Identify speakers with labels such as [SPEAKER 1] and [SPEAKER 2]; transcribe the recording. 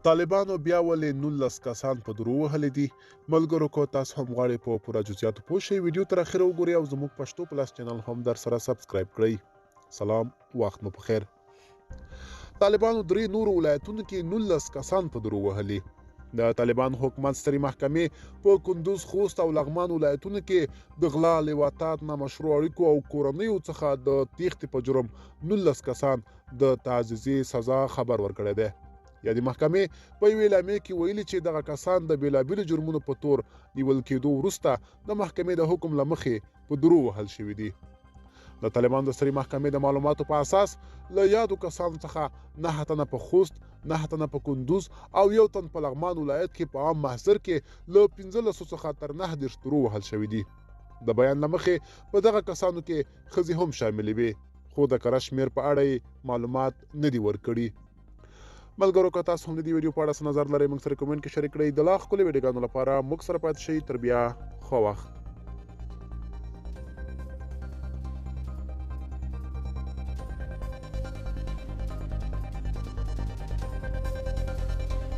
[SPEAKER 1] طالبانو بیا ولې 19 کسان په درو وهلي دي؟ ملګرو که تاسو هم غواړئ په پوره جزئیاتو پوه شئ ویډیو تر اخره وګورئ او زموږ پښتو پلس چینل هم در سره سبسکرایب کړئ. سلام، وخت مو پخیر. طالبانو 3 نورو ولایتونو کې 19 کسان په درو وهلي. د طالبان حکومت سترې محکمې په کندوز، خوست او لغمان ولایتونو کې د غلا، لواطت، نامشروع اړیکو او کورنیو څخه د تیښتې په جرم 19 کسان د تعزیري سزا خبر ورکړی دی. یا د محکمې په یوې اعلامیې کې ویلي چې دغه کسان د بېلابېلو جرمونو په تور نیول کېدو وروسته د محکمې د حکم له مخې په درو وهل شوي دي. د طالبان د سترې محکمې د معلوماتو په اساس له یادو کسانو څخه 9 تنه په خوست، 9 تنه په کندوز او 1 تن په لغمان ولایت کې په عام محضر کې له 15 څخه تر 19 درو وهل شوي دي. د بیان له مخې په دغه کسانو کې ښځې هم شاملې وې، خو د کره شمېر په اړه یې معلومات نه دي ورکړي. ملګرو که تاسو هم د دې ویډیو په اړه څه نظر لرئ موږ سره کمنټ کې شریک کړئ. د لا ښکلې ویډیوګانو لپاره موږ سره پاتې شئ. تر بیا ښه وخت.